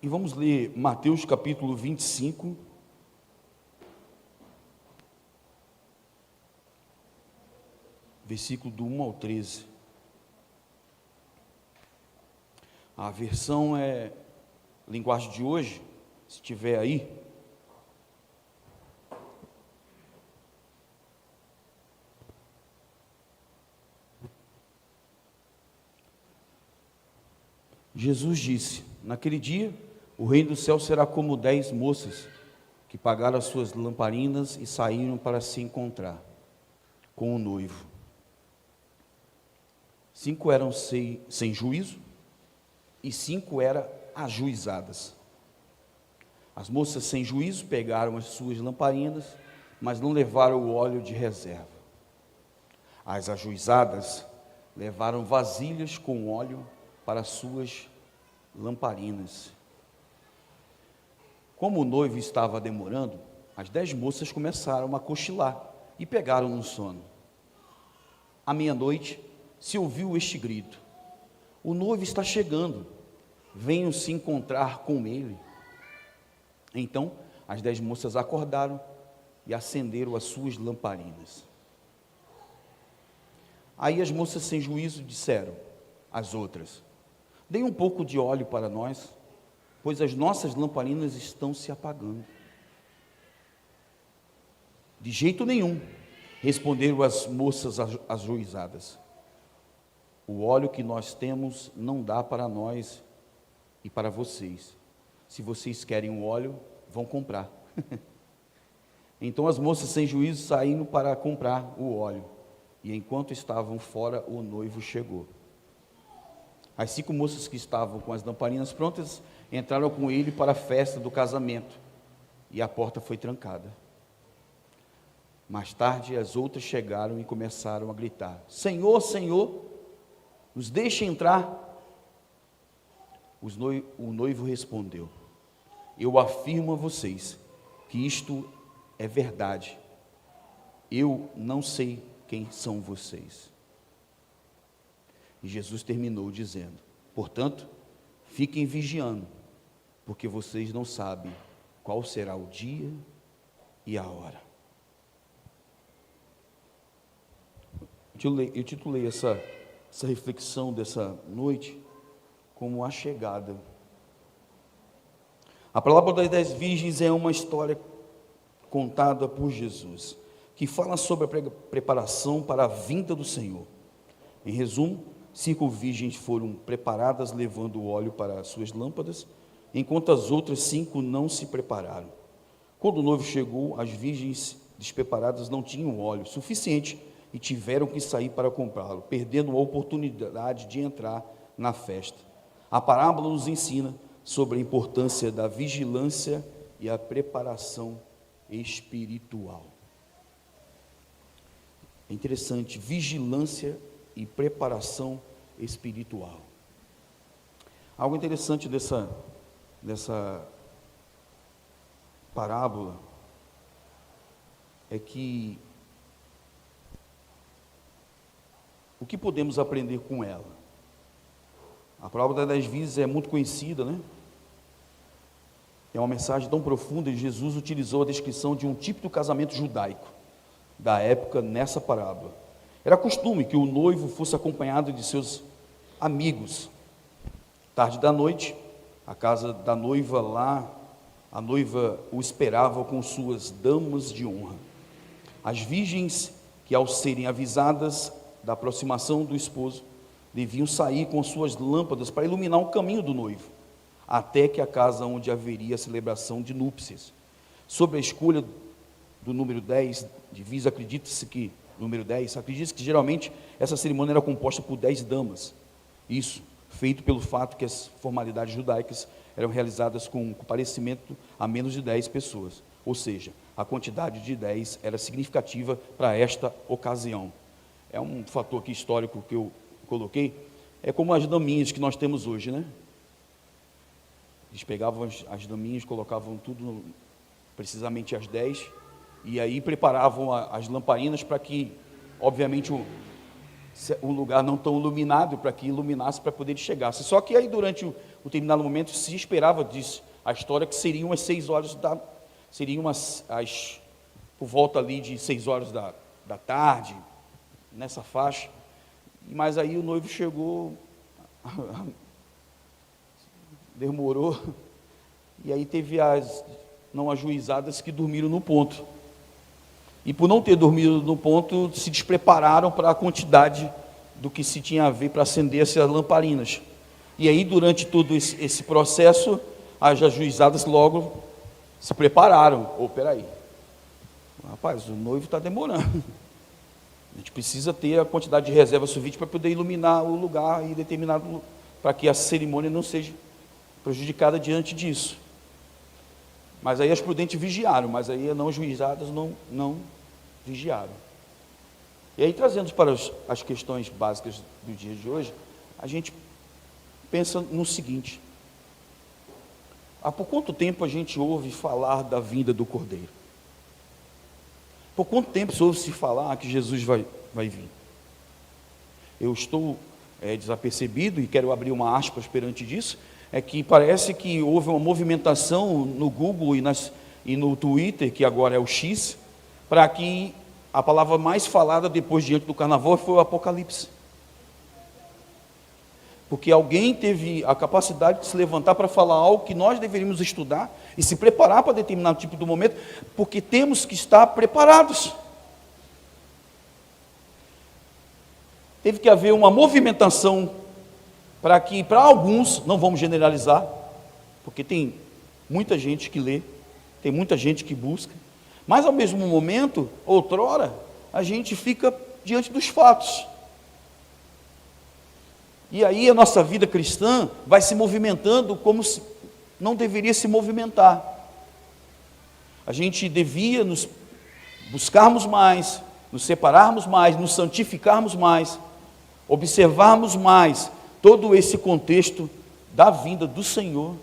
E vamos ler Mateus capítulo 25, versículo do 1 ao 13. A versão é linguagem de hoje, se tiver aí. Jesus disse: naquele dia, o reino do céu será como 10 moças que pagaram as suas lamparinas e saíram para se encontrar com o noivo. 5 eram sem juízo e 5 eram ajuizadas. As moças sem juízo pegaram as suas lamparinas, mas não levaram o óleo de reserva. As ajuizadas levaram vasilhas com óleo para suas lamparinas. Como o noivo estava demorando, as 10 moças começaram a cochilar e pegaram no sono. À meia-noite se ouviu este grito: o noivo está chegando, venham se encontrar com ele. Então as 10 moças acordaram e acenderam as suas lamparinas. Aí as moças sem juízo disseram às outras: deem um pouco de óleo para nós, pois as nossas lamparinas estão se apagando. De jeito nenhum, responderam as moças ajuizadas. O óleo que nós temos não dá para nós e para vocês. Se vocês querem o óleo, vão comprar. Então as moças sem juízo saíram para comprar o óleo, e enquanto estavam fora, o noivo chegou. As 5 moças que estavam com as lamparinas prontas entraram com ele para a festa do casamento, e a porta foi trancada. Mais tarde as outras chegaram e começaram a gritar: Senhor, Senhor, nos deixe entrar. O noivo respondeu: eu afirmo a vocês que isto é verdade. Eu não sei quem são vocês. E Jesus terminou dizendo: portanto, fiquem vigiando, porque vocês não sabem qual será o dia e a hora. Eu titulei essa reflexão dessa noite como a chegada. A parábola das 10 virgens é uma história contada por Jesus, que fala sobre a preparação para a vinda do Senhor. Em resumo, 5 virgens foram preparadas levando o óleo para as suas lâmpadas, enquanto as outras 5 não se prepararam. Quando o noivo chegou, as virgens despreparadas não tinham óleo suficiente e tiveram que sair para comprá-lo, perdendo a oportunidade de entrar na festa. A parábola nos ensina sobre a importância da vigilância e a preparação espiritual. É interessante, vigilância e preparação espiritual. Algo interessante dessa parábola é que o que podemos aprender com ela? A parábola das 10 virgens é muito conhecida, né? É uma mensagem tão profunda, e Jesus utilizou a descrição de um típico casamento judaico da época nessa parábola. Era costume que o noivo fosse acompanhado de seus amigos. Tarde da noite, a casa da noiva lá, a noiva o esperava com suas damas de honra. As virgens, que ao serem avisadas da aproximação do esposo, deviam sair com suas lâmpadas para iluminar o caminho do noivo, até que a casa onde haveria a celebração de núpcias. Sobre a escolha do número 10, divisa, acredita-se que geralmente essa cerimônia era composta por 10 damas. Isso, feito pelo fato que as formalidades judaicas eram realizadas com comparecimento a menos de 10 pessoas. Ou seja, a quantidade de 10 era significativa para esta ocasião. É um fator aqui histórico que eu coloquei, é como as daminhas que nós temos hoje, né? Eles pegavam as daminhas, colocavam tudo, precisamente as 10, e aí preparavam as lamparinas para que, obviamente, um lugar não tão iluminado para que iluminasse para poder chegar. Só que aí durante o determinado momento se esperava disso, a história que seriam as 6 horas seriam por volta ali de 6 horas da tarde, nessa faixa. Mas aí o noivo chegou, demorou, e aí teve as não ajuizadas que dormiram no ponto. E por não ter dormido no ponto, se desprepararam para a quantidade do que se tinha a ver para acender essas lamparinas. E aí, durante todo esse processo, as ajuizadas logo se prepararam. Peraí, rapaz, o noivo está demorando. A gente precisa ter a quantidade de reserva suficiente para poder iluminar o lugar e determinado, para que a cerimônia não seja prejudicada diante disso. Mas aí as prudentes vigiaram, mas aí as não ajuizadas não vigiaram. E aí, trazendo para as questões básicas do dia de hoje, a gente pensa no seguinte: há por quanto tempo a gente ouve falar da vinda do Cordeiro? Por quanto tempo se ouve se falar que Jesus vai vir? Eu estou desapercebido, e quero abrir uma aspas perante disso, é que parece que houve uma movimentação no Google e no Twitter, que agora é o X, para que a palavra mais falada depois diante do carnaval foi o Apocalipse. Porque alguém teve a capacidade de se levantar para falar algo que nós deveríamos estudar e se preparar para determinado tipo de momento, porque temos que estar preparados. Teve que haver uma movimentação para que, para alguns, não vamos generalizar, porque tem muita gente que lê, tem muita gente que busca, mas ao mesmo momento, outrora, a gente fica diante dos fatos. E aí a nossa vida cristã vai se movimentando como se não deveria se movimentar. A gente devia nos buscarmos mais, nos separarmos mais, nos santificarmos mais, observarmos mais todo esse contexto da vinda do Senhor,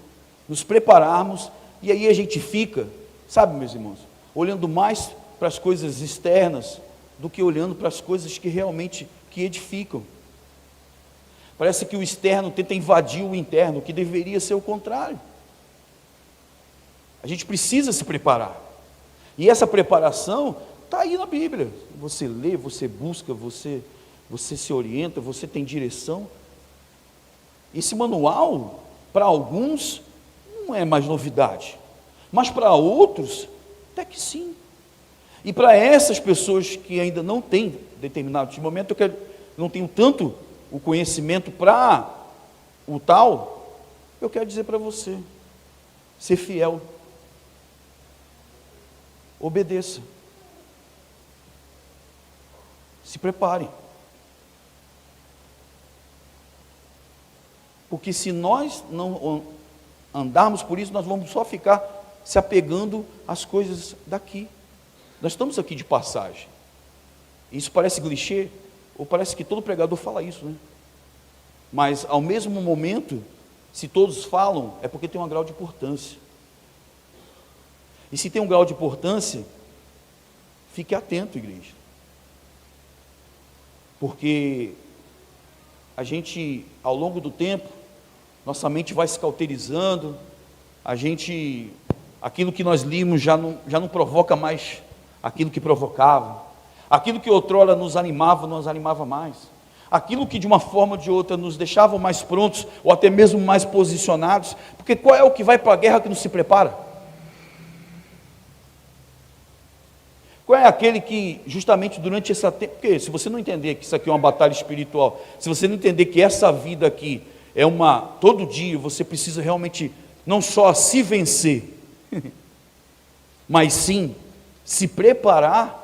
nos prepararmos, e aí a gente fica, sabe, meus irmãos, olhando mais para as coisas externas do que olhando para as coisas que realmente edificam. Parece que o externo tenta invadir o interno, que deveria ser o contrário. A gente precisa se preparar. E essa preparação está aí na Bíblia. Você lê, você busca, você se orienta, você tem direção. Esse manual, para alguns, não é mais novidade. Mas para outros, até que sim. E para essas pessoas que ainda não têm determinado momento, não tenho tanto o conhecimento para o tal, eu quero dizer para você: ser fiel, obedeça, se prepare, porque se nós não andarmos por isso, nós vamos só ficar se apegando às coisas daqui. Nós estamos aqui de passagem. Isso parece clichê, ou parece que todo pregador fala isso, né? Mas ao mesmo momento, se todos falam, é porque tem um grau de importância. E se tem um grau de importância, fique atento, igreja. Porque a gente, ao longo do tempo, nossa mente vai se cauterizando, aquilo que nós limos já não provoca mais aquilo que provocava. Aquilo que outrora nos animava mais. Aquilo que de uma forma ou de outra nos deixava mais prontos, ou até mesmo mais posicionados. Porque qual é o que vai para a guerra que não se prepara? Qual é aquele que justamente durante essa tempo... Porque se você não entender que isso aqui é uma batalha espiritual, se você não entender que essa vida aqui é todo dia você precisa realmente não só se vencer, mas sim se preparar,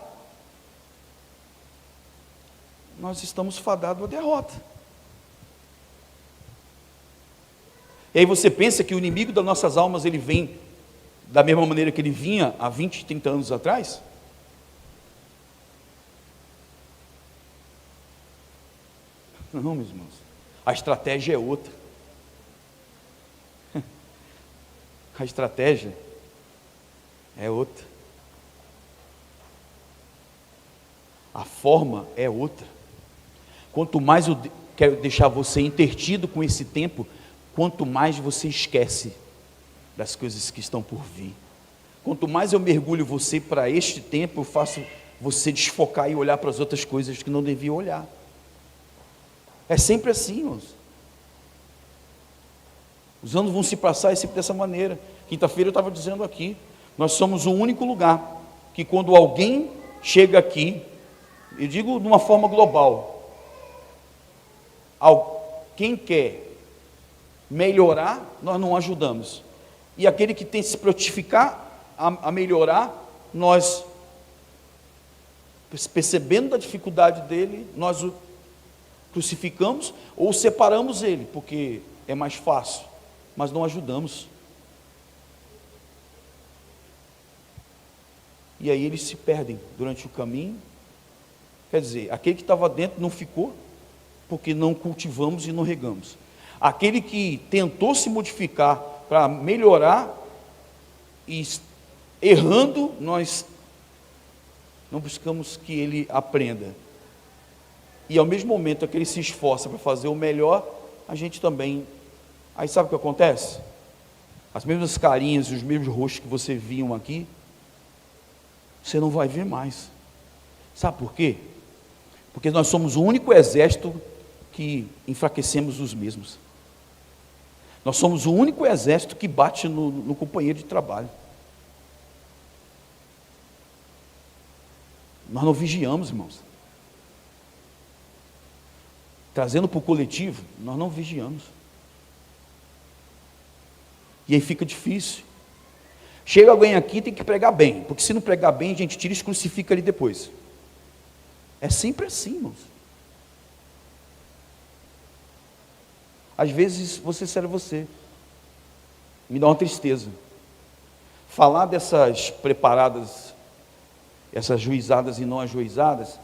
nós estamos fadados à derrota. E aí você pensa que o inimigo das nossas almas, ele vem da mesma maneira que ele vinha há 20, 30 anos atrás? Não, meus irmãos, a estratégia é outra. A estratégia é outra. A forma é outra. Quanto mais eu quero deixar você intertido com esse tempo, quanto mais você esquece das coisas que estão por vir. Quanto mais eu mergulho você para este tempo, eu faço você desfocar e olhar para as outras coisas que não devia olhar. É sempre assim, irmãos. Os anos vão se passar, é sempre dessa maneira. Quinta-feira eu estava dizendo aqui, nós somos o único lugar que quando alguém chega aqui, eu digo de uma forma global, quem quer melhorar, nós não ajudamos. E aquele que tem que se prontificar a melhorar, nós, percebendo a dificuldade dele, nós o crucificamos ou separamos ele, porque é mais fácil, mas não ajudamos. E aí eles se perdem durante o caminho. Quer dizer, aquele que estava dentro não ficou, porque não cultivamos e não regamos. Aquele que tentou se modificar para melhorar, e errando, nós não buscamos que ele aprenda. E ao mesmo momento que ele se esforça para fazer o melhor, a gente também... Aí sabe o que acontece? As mesmas carinhas e os mesmos rostos que você viam aqui, você não vai ver mais. Sabe por quê? Porque nós somos o único exército que enfraquecemos os mesmos. Nós somos o único exército que bate no companheiro de trabalho. Nós não vigiamos, irmãos. Trazendo para o coletivo, nós não vigiamos. E aí fica difícil. Chega alguém aqui, tem que pregar bem, porque se não pregar bem, a gente tira e crucifica ali depois. É sempre assim, irmãos. Às vezes, você serve você. Me dá uma tristeza. Falar dessas preparadas, essas juizadas e não ajuizadas,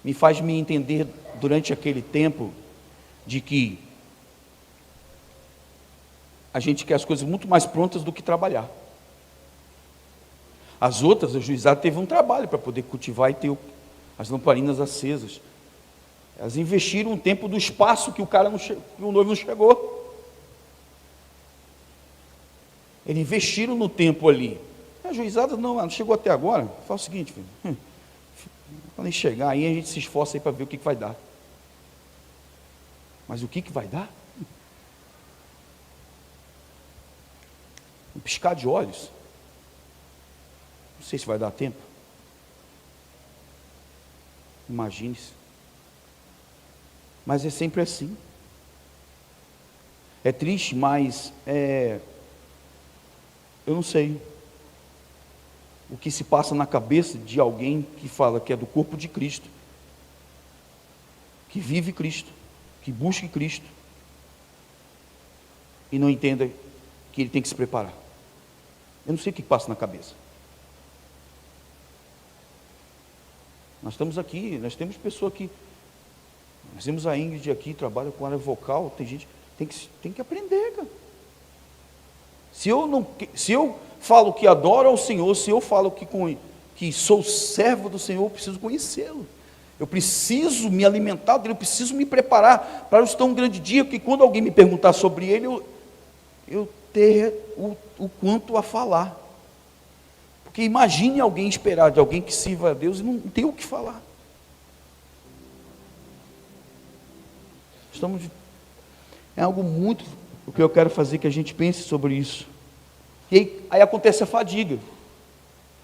me faz me entender durante aquele tempo de que a gente quer as coisas muito mais prontas do que trabalhar. As outras, a juizada teve um trabalho para poder cultivar e ter as lamparinas acesas. Elas investiram um tempo do espaço que o noivo não chegou. Eles investiram no tempo ali. A juizada não chegou até agora. Fala o seguinte, filho, quando ele chegar aí, a gente se esforça aí para ver o que vai dar. Mas o que vai dar? Um piscar de olhos. Não sei se vai dar tempo. Imagine-se. Mas é sempre assim. É triste, mas eu não sei o que se passa na cabeça de alguém que fala que é do corpo de Cristo, que vive Cristo, que busque Cristo, e não entenda que ele tem que se preparar. Eu não sei o que passa na cabeça. Nós estamos aqui, nós temos pessoa aqui, nós temos a Ingrid aqui, trabalha com área vocal, tem gente, tem que aprender, cara. Se eu falo que adoro ao Senhor, se eu falo que sou servo do Senhor, eu preciso conhecê-lo. Eu preciso me alimentar dele, eu preciso me preparar para estar um grande dia, porque quando alguém me perguntar sobre ele, eu ter o quanto a falar. Porque imagine alguém esperar de alguém que sirva a Deus e não tem o que falar. É algo muito o que eu quero fazer que a gente pense sobre isso. E aí acontece a fadiga.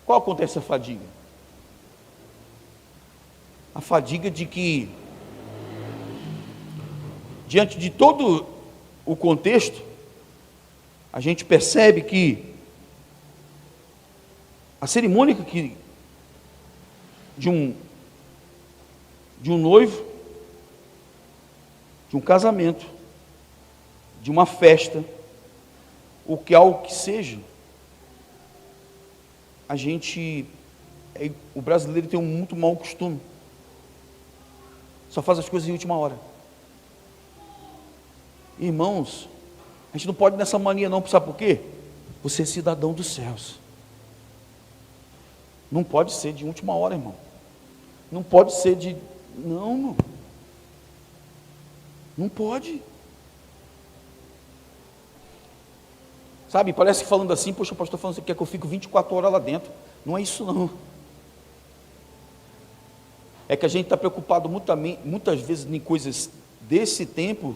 Qual acontece a fadiga? A fadiga de que, diante de todo o contexto, a gente percebe que a cerimônia de um noivo, de um casamento, de uma festa, ou que algo que seja, o brasileiro tem um muito mau costume, só faz as coisas em última hora. Irmãos, a gente não pode nessa mania não, sabe por quê? Você é cidadão dos céus. Não pode ser de última hora, irmão. Não pode ser não, irmão. Não pode. Sabe, parece que falando assim, poxa, o pastor falando, você quer que eu fique 24 horas lá dentro? Não é isso não. É que a gente está preocupado muitas vezes em coisas desse tempo,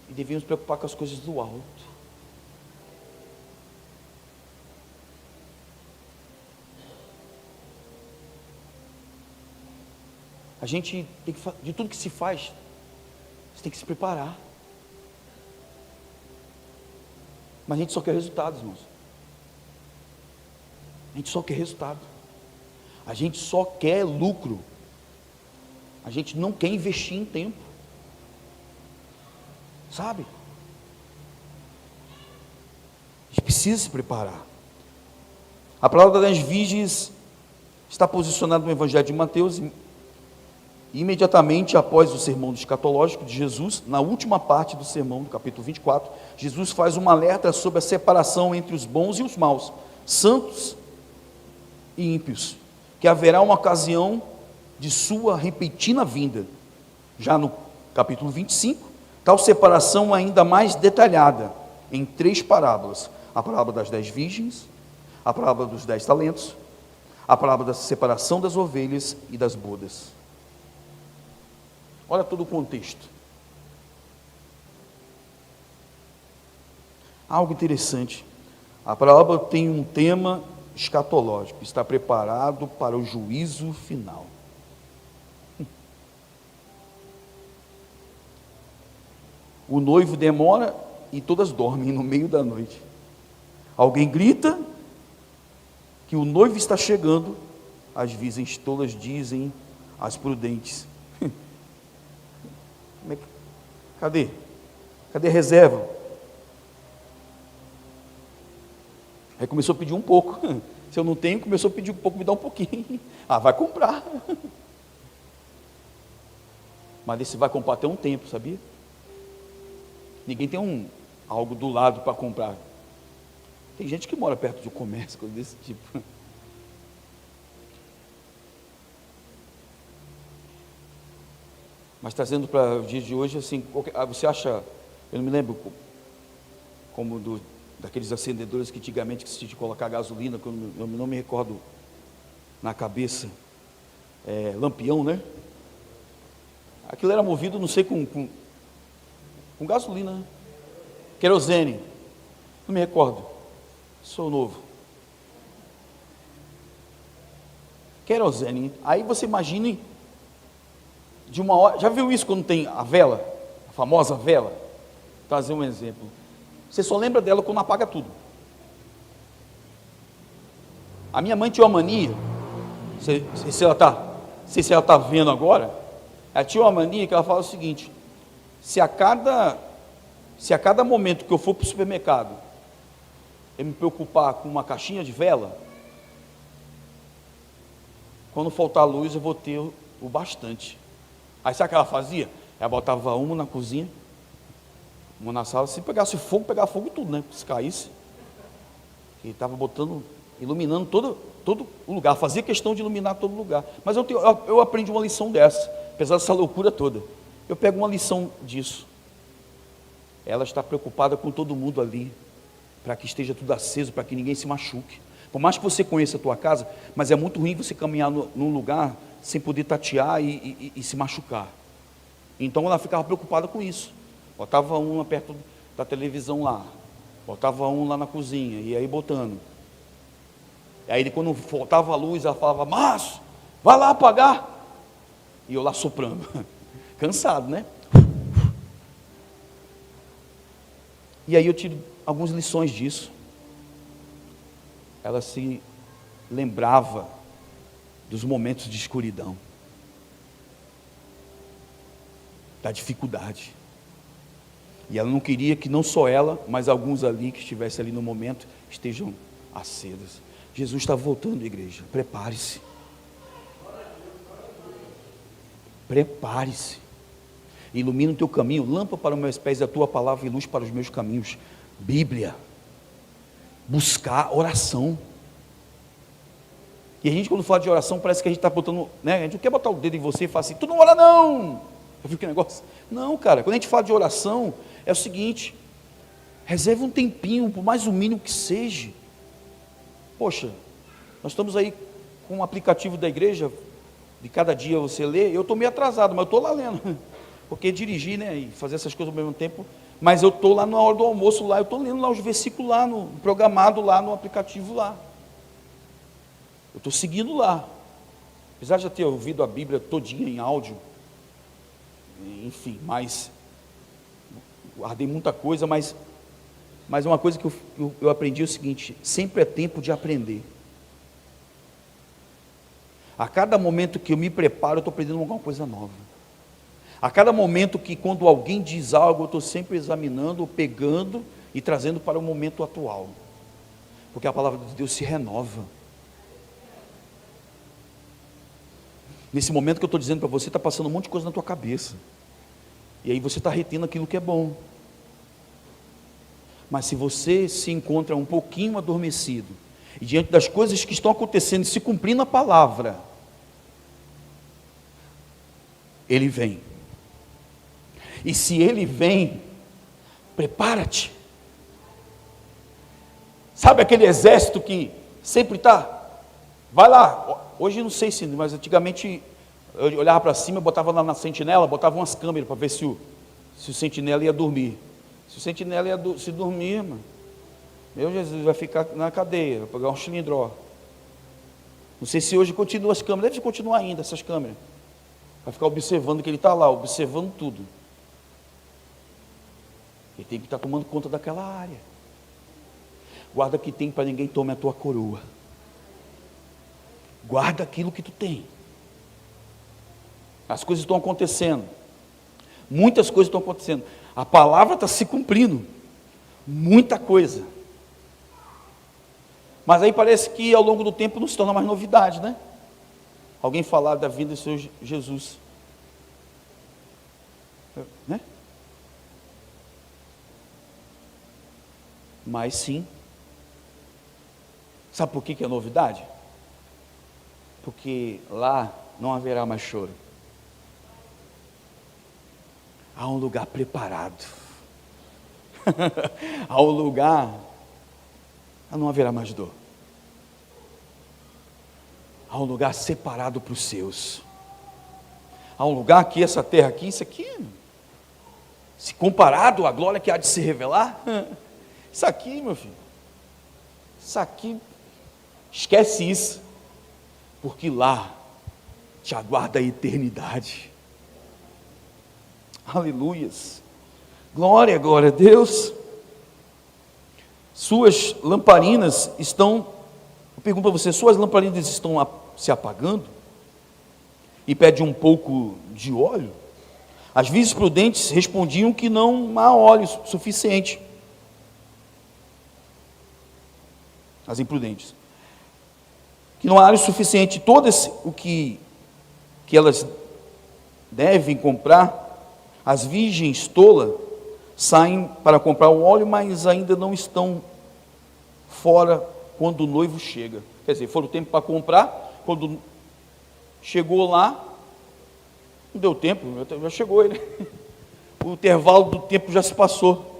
e devíamos nos preocupar com as coisas do alto. A gente tem que, de tudo que se faz, você tem que se preparar. Mas a gente só quer resultados, irmãos. A gente só quer resultado. A gente só quer lucro. A gente não quer investir em tempo. Sabe? A gente precisa se preparar. A palavra das virgens está posicionada no Evangelho de Mateus, e imediatamente após o sermão escatológico de Jesus, na última parte do sermão, do capítulo 24, Jesus faz um alerta sobre a separação entre os bons e os maus, santos e ímpios, que haverá uma ocasião de sua repentina vinda. Já no capítulo 25, tal separação ainda mais detalhada, em 3 parábolas: a parábola das 10 virgens, a parábola dos 10 talentos, a parábola da separação das ovelhas e das bodas. Olha todo o contexto. Algo interessante. A parábola tem um tema escatológico, está preparado para o juízo final. O noivo demora e todas dormem no meio da noite. Alguém grita que o noivo está chegando, as virgens tolas dizem às prudentes: Cadê? Cadê a reserva? Aí começou a pedir um pouco. Se eu não tenho, começou a pedir um pouco, me dá um pouquinho. Ah, vai comprar. Mas esse vai comprar até um tempo, sabia? Ninguém tem algo do lado para comprar. Tem gente que mora perto de um comércio, coisa desse tipo. Mas trazendo para o dia de hoje, assim, você acha, eu não me lembro como daqueles acendedores que antigamente que se tinha de colocar gasolina, que eu não me recordo na cabeça, lampião, né? Aquilo era movido, não sei, com gasolina, né? Querosene, não me recordo, sou novo. Querosene, aí você imagine, de uma hora, já viu isso quando tem a vela, a famosa vela? Vou trazer um exemplo. Você só lembra dela quando apaga tudo. A minha mãe tinha uma mania, se ela está vendo agora, ela tinha uma mania que ela fala o seguinte: se a cada momento que eu for para o supermercado, eu me preocupar com uma caixinha de vela, quando faltar luz eu vou ter o bastante. Aí sabe o que ela fazia? Ela botava uma na cozinha, uma na sala. Se pegasse fogo, pegava fogo tudo, né? Se caísse. E estava iluminando todo o lugar. Fazia questão de iluminar todo lugar. Mas eu aprendi uma lição dessa, apesar dessa loucura toda. Eu pego uma lição disso. Ela está preocupada com todo mundo ali, para que esteja tudo aceso, para que ninguém se machuque. Por mais que você conheça a tua casa, mas é muito ruim você caminhar num lugar sem poder tatear e se machucar. Então ela ficava preocupada com isso. Botava um lá perto da televisão lá, botava um lá na cozinha, e aí botando. E aí quando faltava a luz, ela falava: Márcio, vai lá apagar. E eu lá soprando, cansado, né? E aí eu tiro algumas lições disso. Ela se lembrava dos momentos de escuridão, da dificuldade, e ela não queria que não só ela, mas alguns ali que estivessem ali no momento estejam acesos. Jesus está voltando, igreja. Prepare-se. Prepare-se. Ilumina o teu caminho, lâmpada para os meus pés, a tua palavra e luz para os meus caminhos. Bíblia, buscar oração. E a gente, quando fala de oração, parece que a gente está botando, né? A gente não quer botar o dedo em você e falar assim, tu não ora não. Eu vi que negócio. Não, cara, quando a gente fala de oração, é o seguinte, reserve um tempinho, por mais o mínimo que seja. Poxa, nós estamos aí com um aplicativo da igreja, de cada dia você lê, eu estou meio atrasado, mas eu estou lá lendo, porque dirigir, né, e fazer essas coisas ao mesmo tempo, mas eu estou lá na hora do almoço, lá, eu estou lendo lá os versículos lá, programado lá no aplicativo lá, eu estou seguindo lá, apesar de já ter ouvido a Bíblia todinha em áudio, enfim, mas, guardei muita coisa, mas uma coisa que eu aprendi é o seguinte, sempre é tempo de aprender. A cada momento que eu me preparo, eu estou aprendendo alguma coisa nova. A cada momento que quando alguém diz algo, eu estou sempre examinando, pegando e trazendo para o momento atual. Porque a palavra de Deus se renova. Nesse momento que eu estou dizendo para você, está passando um monte de coisa na tua cabeça. E aí você está retendo aquilo que é bom. Mas se você se encontra um pouquinho adormecido, e diante das coisas que estão acontecendo, se cumprindo a palavra, Ele vem. E se Ele vem, prepara-te. Sabe aquele exército que sempre está? Vai lá. Hoje não sei se, mas antigamente eu olhava para cima, botava lá na sentinela, botava umas câmeras para ver se o sentinela ia dormir. Se o sentinela se dormir, mano, meu Jesus, vai ficar na cadeia, vai pegar um cilindró. Não sei se hoje continua as câmeras, deve continuar ainda essas câmeras. Vai ficar observando que ele está lá, observando tudo. Ele tem que estar tomando conta daquela área. Guarda o que tem para ninguém tome a tua coroa. Guarda aquilo que tu tem. As coisas estão acontecendo. Muitas coisas estão acontecendo. A palavra está se cumprindo. Muita coisa. Mas aí parece que ao longo do tempo não se torna mais novidade, né? Alguém falar da vinda do Senhor Jesus. Né? Mas sim. Sabe por que é novidade? Porque lá não haverá mais choro. Há um lugar preparado. Há um lugar, não haverá mais dor. Há um lugar separado para os seus. Há um lugar que essa terra aqui, isso aqui, se comparado à glória que há de se revelar, isso aqui, meu filho, isso aqui, esquece isso, porque lá te aguarda a eternidade. Aleluias. Glória, glória a Deus. Suas lamparinas estão, eu pergunto para você, suas lamparinas estão se apagando? E pede um pouco de óleo? As virgens prudentes respondiam que não há óleo suficiente. As imprudentes. Que não há óleo suficiente. Todas o que elas devem comprar, as virgens tolas saem para comprar o óleo, mas ainda não estão fora quando o noivo chega. Quer dizer, foram o tempo para comprar, quando chegou lá, não deu tempo, já chegou ele. O intervalo do tempo já se passou.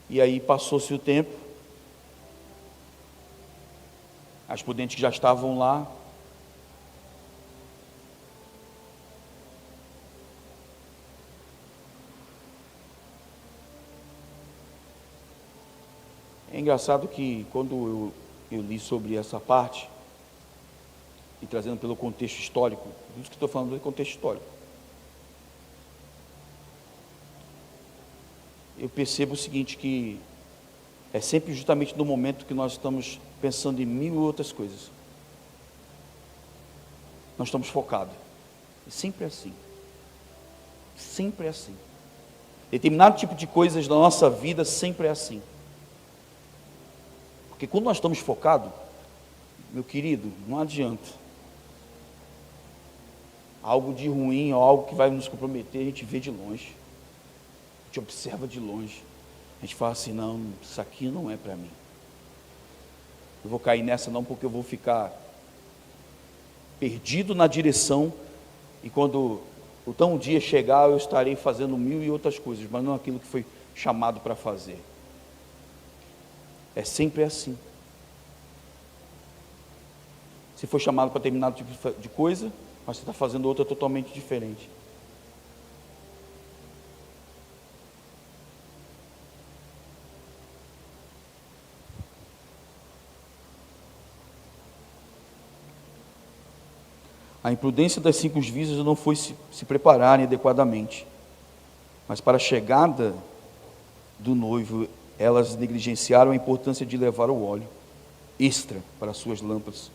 E aí passou-se o tempo, as prudentes que já estavam lá, é engraçado que quando eu li sobre essa parte, e trazendo pelo contexto histórico, por isso que estou falando do contexto histórico, eu percebo o seguinte, que é sempre justamente no momento que nós estamos pensando em mil e outras coisas. Nós estamos focados. E sempre é assim. Sempre é assim. Determinado tipo de coisas da nossa vida sempre é assim. Porque quando nós estamos focados, meu querido, não adianta. algo de ruim, ou algo que vai nos comprometer, a gente vê de longe, a gente observa de longe, a gente fala assim, não, isso aqui não é para mim, eu vou cair nessa não, porque eu vou ficar perdido na direção, e quando o tão dia chegar, eu estarei fazendo 1000 e outras coisas, mas não aquilo que foi chamado para fazer. É sempre assim. Se for chamado para determinado tipo de coisa, mas você está fazendo outra totalmente diferente. A imprudência das 5 virgens não foi se prepararem adequadamente, mas para a chegada do noivo, elas negligenciaram a importância de levar o óleo extra para as suas lâmpadas,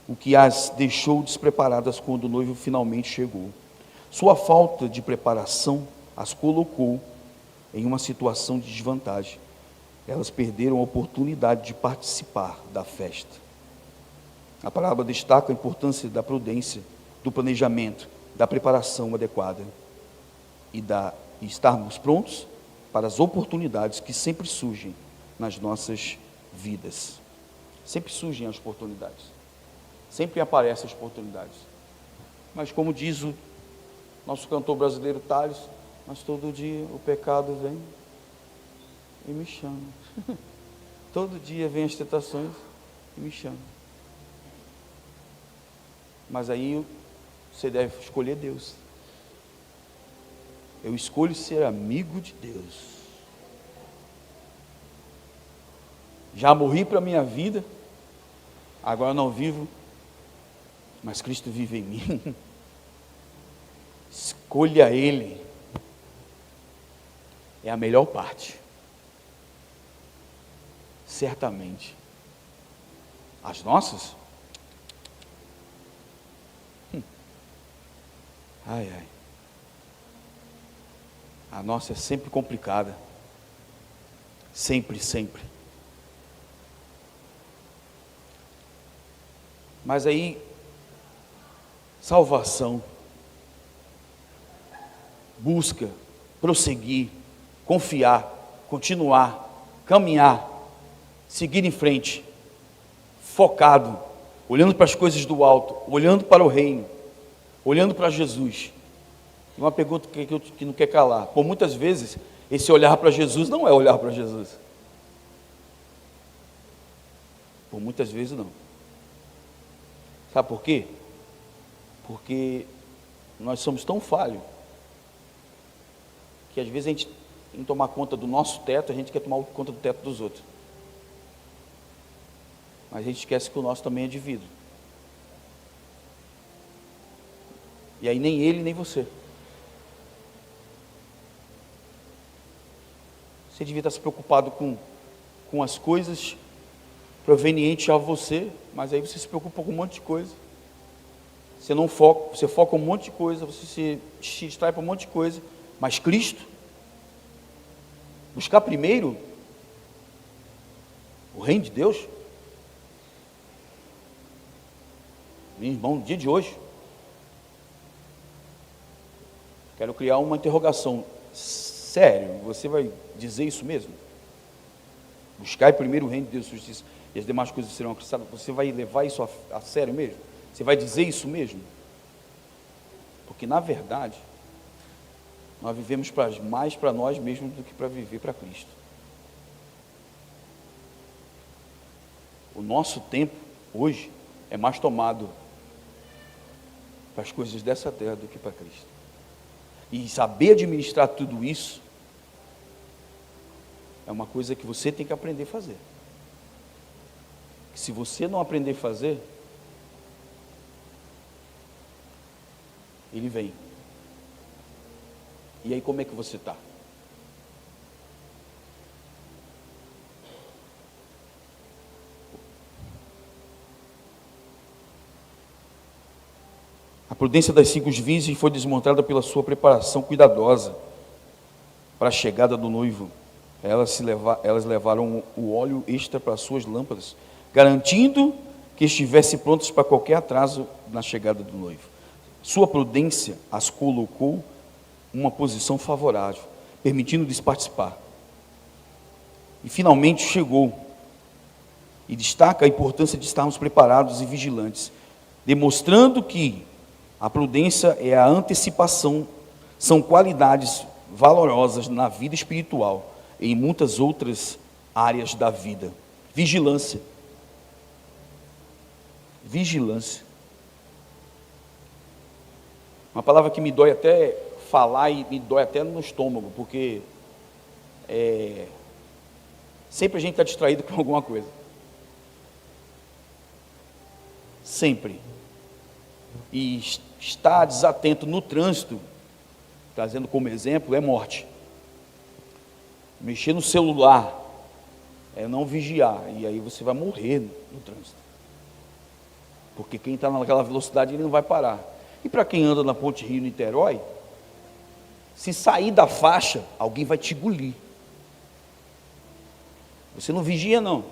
o que as deixou despreparadas quando o noivo finalmente chegou. Sua falta de preparação as colocou em uma situação de desvantagem. Elas perderam a oportunidade de participar da festa. A palavra destaca a importância da prudência, do planejamento, da preparação adequada e estarmos prontos para as oportunidades que sempre surgem nas nossas vidas. Sempre surgem as oportunidades, sempre aparecem as oportunidades. Mas como diz o nosso cantor brasileiro Thales, mas todo dia o pecado vem e me chama. Todo dia vem as tentações e me chama. Mas aí você deve escolher Deus. Eu escolho ser amigo de Deus. Já morri para a minha vida, agora não vivo, mas Cristo vive em mim. Escolha Ele. É a melhor parte. Certamente. As nossas? Ai, ai. A nossa é sempre complicada. Sempre, sempre. Mas aí, salvação, busca, prosseguir, confiar, continuar, caminhar, seguir em frente, focado, olhando para as coisas do alto, olhando para o reino, olhando para Jesus. E uma pergunta que não quer calar. Por muitas vezes, esse olhar para Jesus não é olhar para Jesus. Por muitas vezes não. Sabe por quê? Porque nós somos tão falhos, que às vezes a gente, em tomar conta do nosso teto, a gente quer tomar conta do teto dos outros. Mas a gente esquece que o nosso também é de vidro. E aí nem ele, nem você. Você devia estar se preocupado com as coisas provenientes a você, mas aí você se preocupa com um monte de coisa. Você não foca, você foca um monte de coisa, você se distrai para um monte de coisa, mas Cristo, buscar primeiro o reino de Deus. Meu irmão, no dia de hoje, quero criar uma interrogação. Sério, você vai dizer isso mesmo? Buscar primeiro o reino de Deus e justiça, e as demais coisas serão acrescentadas. Você vai levar isso a sério mesmo? Você vai dizer isso mesmo? Porque na verdade, nós vivemos mais para nós mesmos do que para viver para Cristo. O nosso tempo hoje é mais tomado para as coisas dessa terra do que para Cristo. E saber administrar tudo isso é uma coisa que você tem que aprender a fazer. Se você não aprender a fazer, ele vem. E aí como é que você está? A prudência das 5 virgens foi desmontada pela sua preparação cuidadosa para a chegada do noivo. Elas levaram o óleo extra para as suas lâmpadas, garantindo que estivessem prontas para qualquer atraso na chegada do noivo. Sua prudência as colocou em uma posição favorável, permitindo-lhes participar. E finalmente chegou, e destaca a importância de estarmos preparados e vigilantes, demonstrando que a prudência é a antecipação, são qualidades valorosas na vida espiritual e em muitas outras áreas da vida. Vigilância. Vigilância. Uma palavra que me dói até falar e me dói até no estômago, porque sempre a gente está distraído com alguma coisa. Sempre. E estar desatento no trânsito, trazendo como exemplo, é morte. Mexer no celular é não vigiar, e aí você vai morrer no trânsito. Porque quem está naquela velocidade, ele não vai parar. E para quem anda na Ponte Rio-Niterói, se sair da faixa, alguém vai te engolir. Você não vigia, não.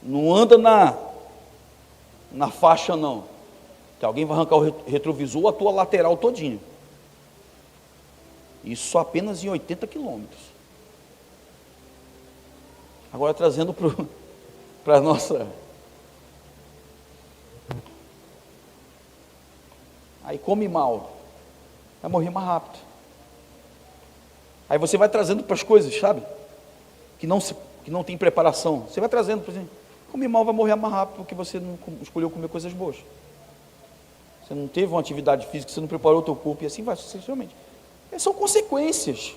Não anda na faixa, não. Que alguém vai arrancar o retrovisor ou a tua lateral todinha. Isso apenas em 80 quilômetros. Agora trazendo para a nossa... Aí come mal, vai morrer mais rápido. Aí você vai trazendo para as coisas, sabe? Que não tem preparação. Você vai trazendo, por exemplo, come mal vai morrer mais rápido porque você não escolheu comer coisas boas. Você não teve uma atividade física, você não preparou o teu corpo e assim vai sucessivamente. São consequências.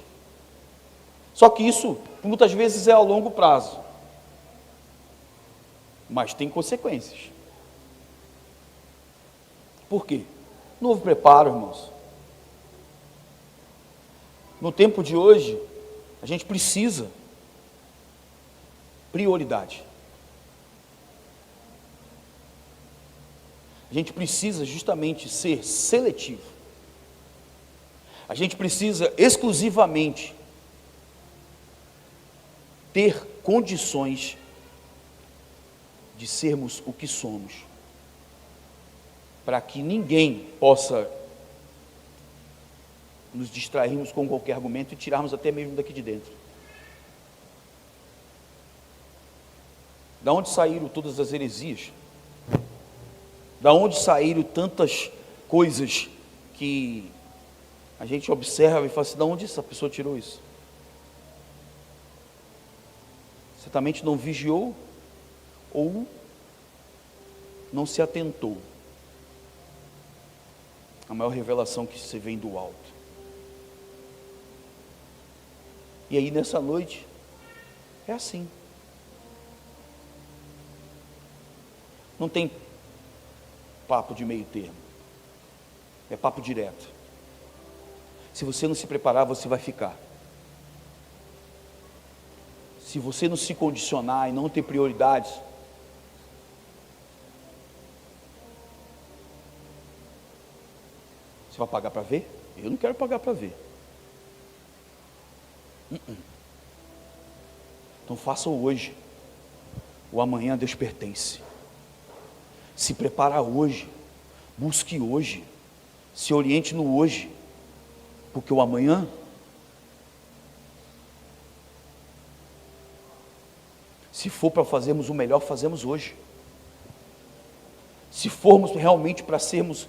Só que isso, muitas vezes, é a longo prazo. Mas tem consequências. Por quê? Novo preparo, irmãos. No tempo de hoje, a gente precisa prioridade. A gente precisa justamente ser seletivo. A gente precisa exclusivamente ter condições de sermos o que somos, para que ninguém possa nos distrairmos com qualquer argumento e tirarmos até mesmo daqui de dentro. Da onde saíram todas as heresias? Da onde saíram tantas coisas que a gente observa e fala assim, da onde essa pessoa tirou isso? Certamente não vigiou ou não se atentou. A maior revelação que se vem do alto. E aí nessa noite, é assim. Não tem papo de meio termo. É papo direto. Se você não se preparar, você vai ficar. Se você não se condicionar e não ter prioridades, você vai pagar para ver? Eu não quero pagar para ver. Então faça o hoje. O amanhã a Deus pertence. Se prepara hoje. Busque hoje. Se oriente no hoje. Porque o amanhã, se for para fazermos o melhor, fazemos hoje. Se formos realmente para sermos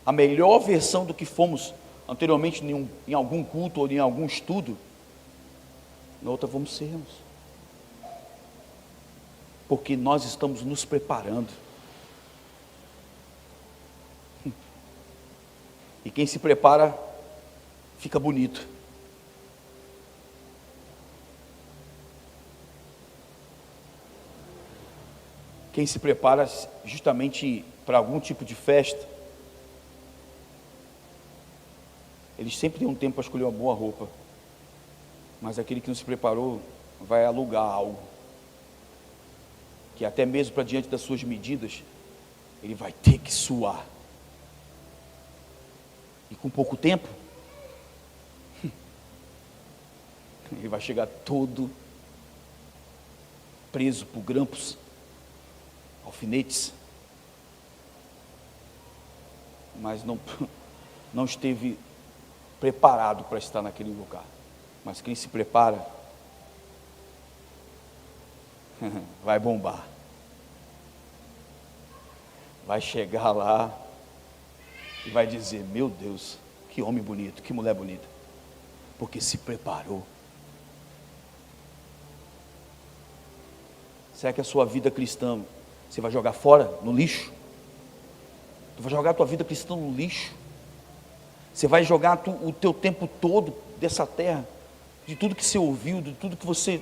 a melhor versão do que fomos anteriormente em algum culto ou em algum estudo, na outra vamos sermos. Porque nós estamos nos preparando. E quem se prepara, fica bonito. Quem se prepara justamente para algum tipo de festa, eles sempre têm um tempo para escolher uma boa roupa. Mas aquele que não se preparou vai alugar algo, que até mesmo para diante das suas medidas, ele vai ter que suar. E com pouco tempo, ele vai chegar todo preso por grampos, alfinetes, mas não esteve preparado para estar naquele lugar. Mas quem se prepara, vai bombar. Vai chegar lá e vai dizer: meu Deus, que homem bonito, que mulher bonita, porque se preparou. Será que a sua vida cristã você vai jogar fora, no lixo? Tu vai jogar a tua vida cristã no lixo? Você vai jogar o teu tempo todo dessa terra, de tudo que você ouviu, de tudo que você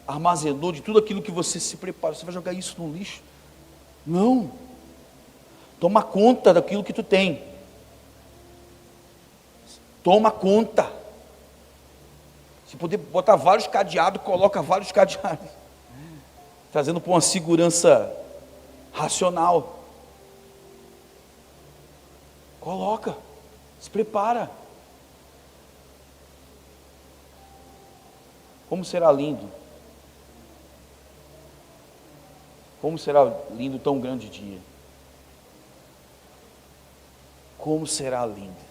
armazenou, de tudo aquilo que você se preparou, você vai jogar isso no lixo? Não. Toma conta daquilo que tu tem. Toma conta. Se puder botar vários cadeados, coloca vários cadeados, trazendo para uma segurança racional. Coloca, se prepara. Como será lindo. Como será lindo tão grande dia. Como será lindo.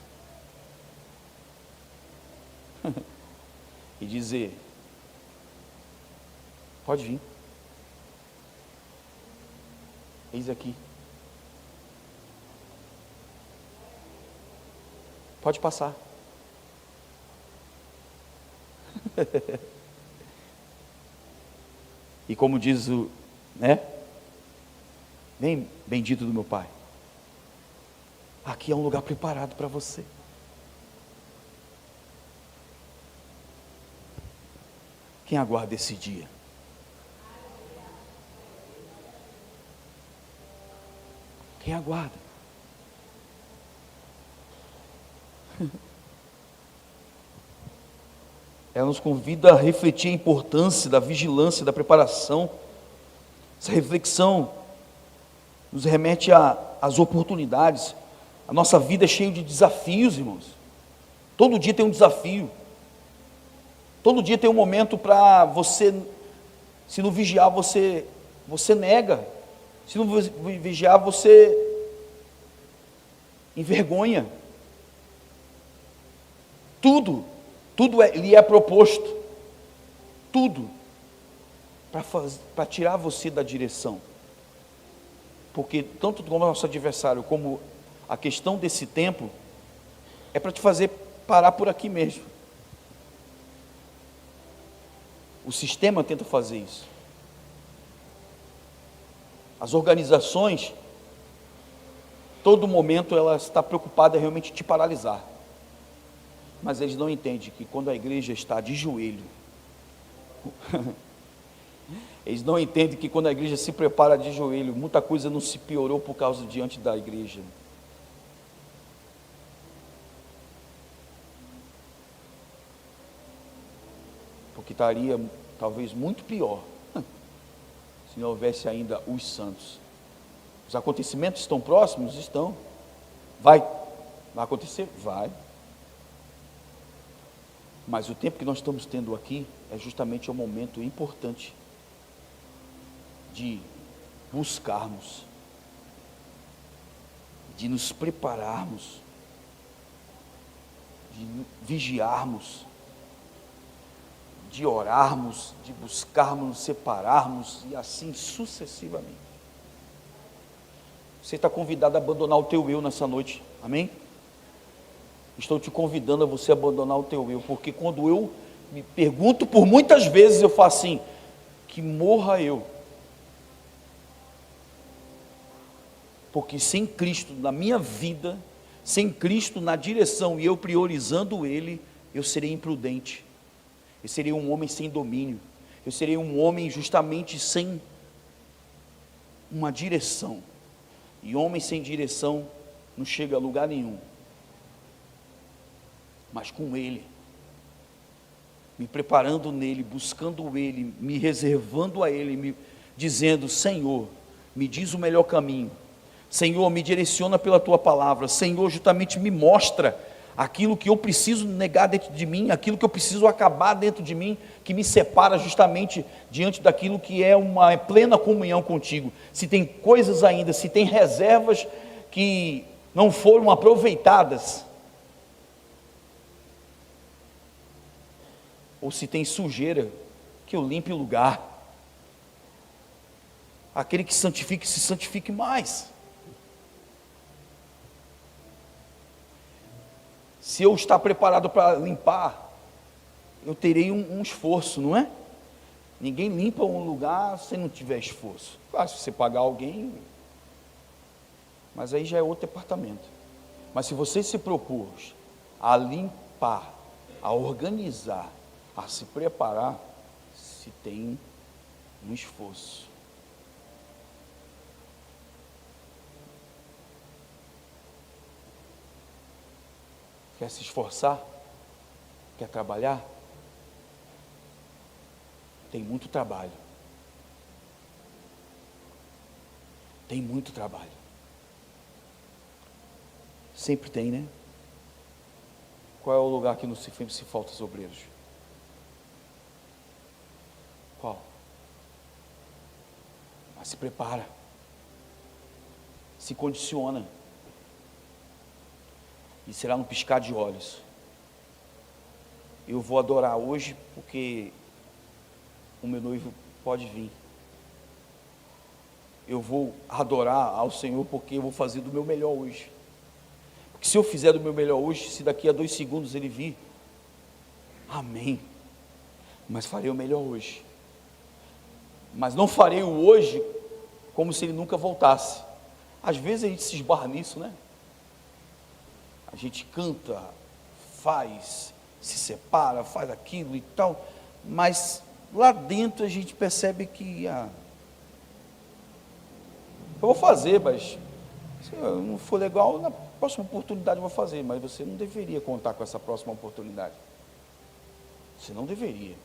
E dizer: pode vir. Eis aqui. Pode passar. E como diz o, né? Vem, bendito do meu Pai. Aqui é um lugar preparado para você. Quem aguarda esse dia? Quem aguarda? Ela nos convida a refletir a importância da vigilância, da preparação. Essa reflexão nos remete às oportunidades. A nossa vida é cheia de desafios, irmãos. Todo dia tem um desafio. Todo dia tem um momento para você, se não vigiar, você nega. Se não vigiar, você envergonha. Tudo lhe é proposto. Tudo. Para tirar você da direção. Porque tanto como o nosso adversário, como a questão desse tempo, é para te fazer parar por aqui mesmo. O sistema tenta fazer isso. As organizações, todo momento ela está preocupada realmente em te paralisar. Mas eles não entendem que quando a igreja está de joelho, eles não entendem que quando a igreja se prepara de joelho, muita coisa não se piorou por causa diante da igreja. Porque estaria talvez muito pior se não houvesse ainda os santos. Os acontecimentos estão próximos? Estão. Vai acontecer? Vai. Mas o tempo que nós estamos tendo aqui é justamente um momento importante de buscarmos, de nos prepararmos, de vigiarmos, de orarmos, de buscarmos, nos separarmos e assim sucessivamente. Você está convidado a abandonar o teu eu nessa noite, amém? Estou te convidando a você abandonar o teu eu, porque quando eu me pergunto, por muitas vezes eu falo assim: que morra eu. Porque sem Cristo na minha vida, sem Cristo na direção e eu priorizando Ele, eu serei imprudente. Eu serei um homem sem domínio. Eu serei um homem justamente sem uma direção. E homem sem direção não chega a lugar nenhum. Mas com Ele, me preparando nele, buscando Ele, me reservando a Ele, me dizendo: Senhor, me diz o melhor caminho. Senhor, me direciona pela Tua palavra. Senhor, justamente me mostra aquilo que eu preciso negar dentro de mim, aquilo que eu preciso acabar dentro de mim, que me separa justamente diante daquilo que é uma plena comunhão contigo. Se tem coisas ainda, se tem reservas que não foram aproveitadas, ou se tem sujeira, que eu limpe o lugar. Aquele que santifique, se santifique mais. Se eu estar preparado para limpar, eu terei um esforço, não é? Ninguém limpa um lugar se não tiver esforço. Claro, se você pagar alguém, mas aí já é outro departamento. Mas se você se propôs a limpar, a organizar, a se preparar, se tem um esforço. Quer se esforçar? Quer trabalhar? Tem muito trabalho. Tem muito trabalho. Sempre tem, né? Qual é o lugar que não se falta os obreiros? Qual? Mas se prepara. Se condiciona. E será no piscar de olhos. Eu vou adorar hoje porque o meu noivo pode vir. Eu vou adorar ao Senhor porque eu vou fazer do meu melhor hoje. Porque se eu fizer do meu melhor hoje, se daqui a 2 segundos ele vir, amém. Mas farei o melhor hoje. Mas não farei o hoje como se ele nunca voltasse. Às vezes a gente se esbarra nisso, né? A gente canta, faz, se separa, faz aquilo e tal, mas lá dentro a gente percebe que eu vou fazer, mas se não for legal, na próxima oportunidade eu vou fazer, mas você não deveria contar com essa próxima oportunidade. Você não deveria.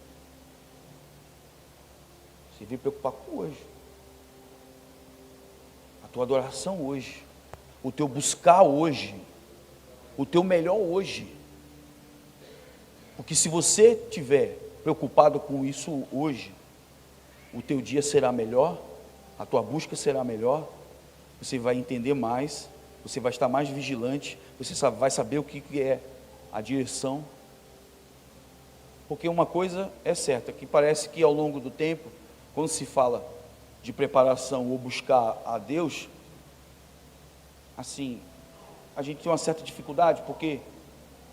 Você devia preocupar com hoje. A tua adoração hoje, o teu buscar hoje, o teu melhor hoje. Porque se você estiver preocupado com isso hoje, o teu dia será melhor, a tua busca será melhor, você vai entender mais, você vai estar mais vigilante, você vai saber o que é a direção. Porque uma coisa é certa, que parece que ao longo do tempo, quando se fala de preparação ou buscar a Deus, assim, a gente tem uma certa dificuldade, porque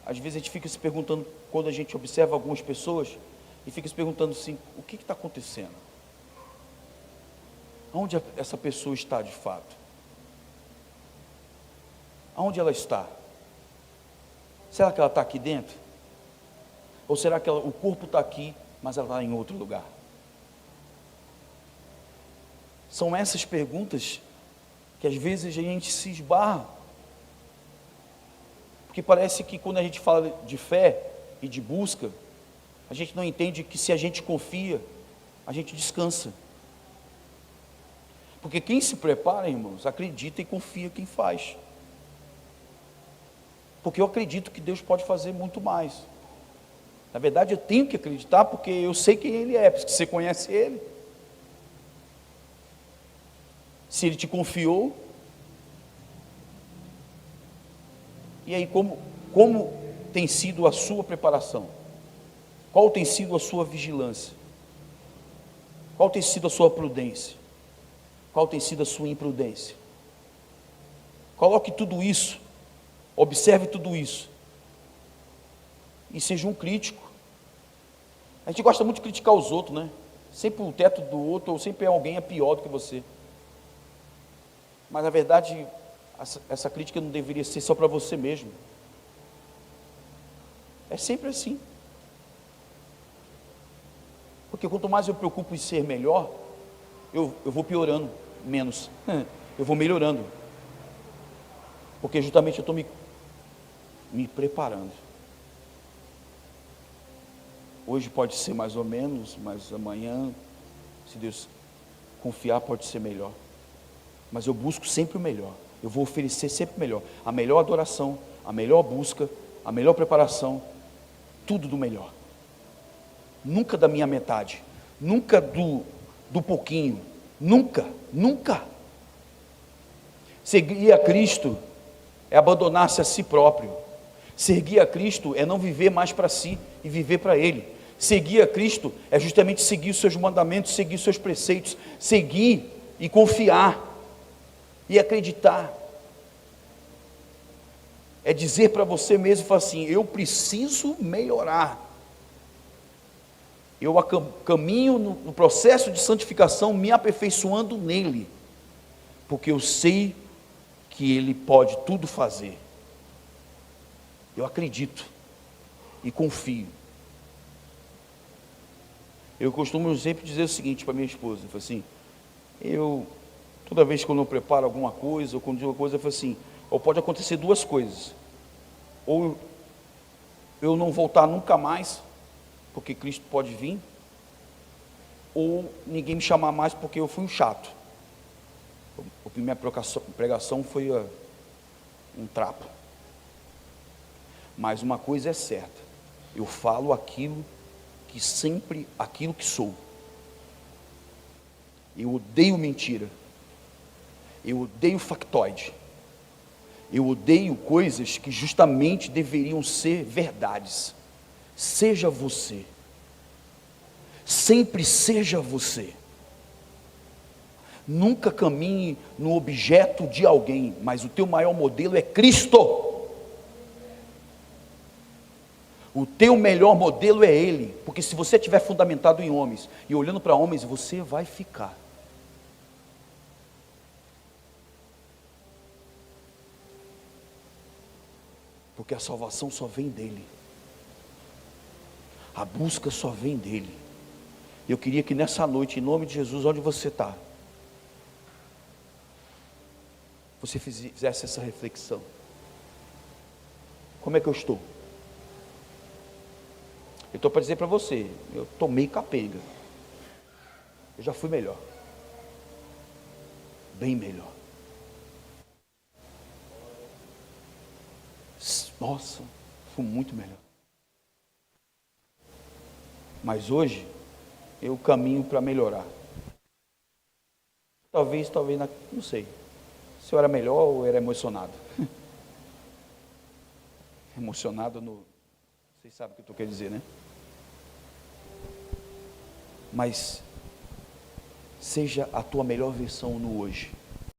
às vezes a gente fica se perguntando, quando a gente observa algumas pessoas, e fica se perguntando assim, o que está acontecendo? Onde essa pessoa está de fato? Aonde ela está? Será que ela está aqui dentro? Ou será que o corpo está aqui, mas ela está em outro lugar? São essas perguntas que às vezes a gente se esbarra. Porque parece que quando a gente fala de fé e de busca, a gente não entende que se a gente confia, a gente descansa. Porque quem se prepara, irmãos, acredita e confia quem faz. Porque eu acredito que Deus pode fazer muito mais. Na verdade, eu tenho que acreditar porque eu sei quem Ele é, porque você conhece Ele. Se Ele te confiou, e aí como tem sido a sua preparação? Qual tem sido a sua vigilância? Qual tem sido a sua prudência? Qual tem sido a sua imprudência? Coloque tudo isso, observe tudo isso, e seja um crítico. A gente gosta muito de criticar os outros, né? Sempre o teto do outro, ou sempre alguém é pior do que você. Mas na verdade, essa crítica não deveria ser só para você mesmo. É sempre assim. Porque quanto mais eu preocupo em ser melhor, eu vou piorando menos. Eu vou melhorando. Porque justamente eu estou me preparando. Hoje pode ser mais ou menos, mas amanhã, se Deus confiar, pode ser melhor. Mas eu busco sempre o melhor. Eu vou oferecer sempre o melhor. A melhor adoração, a melhor busca, a melhor preparação, tudo do melhor. Nunca da minha metade, nunca do pouquinho, nunca. Seguir a Cristo é abandonar-se a si próprio. Seguir a Cristo é não viver mais para si e viver para Ele. Seguir a Cristo é justamente seguir os seus mandamentos, seguir os seus preceitos, seguir e confiar e acreditar. É dizer para você mesmo, falar assim, eu preciso melhorar. Eu caminho no processo de santificação, me aperfeiçoando nele, porque eu sei que ele pode tudo fazer. Eu acredito e confio. Eu costumo sempre dizer o seguinte para minha esposa, eu falo assim, toda vez que eu preparo alguma coisa, ou quando digo uma coisa, eu falo assim, ou pode acontecer duas coisas, ou eu não voltar nunca mais, porque Cristo pode vir, ou ninguém me chamar mais porque eu fui um chato. A minha pregação foi um trapo. Mas uma coisa é certa, eu falo aquilo que sou. Eu odeio mentira, eu odeio factoide, eu odeio coisas que justamente deveriam ser verdades. Seja você, sempre seja você. Nunca caminhe no objeto de alguém, mas o teu maior modelo é Cristo. O teu melhor modelo é Ele, porque se você estiver fundamentado em homens, e olhando para homens, você vai ficar. Porque a salvação só vem dEle. A busca só vem dEle. Eu queria que nessa noite, em nome de Jesus, onde você está, você fizesse essa reflexão. Como é que eu estou? Eu estou para dizer para você, eu tomei capenga. Eu já fui melhor. Bem melhor. Nossa, fui muito melhor. Mas hoje, eu caminho para melhorar. Talvez, não sei. Se eu era melhor ou era emocionado. Emocionado no... Vocês sabem o que eu estou querendo dizer, né? Mas seja a tua melhor versão no hoje.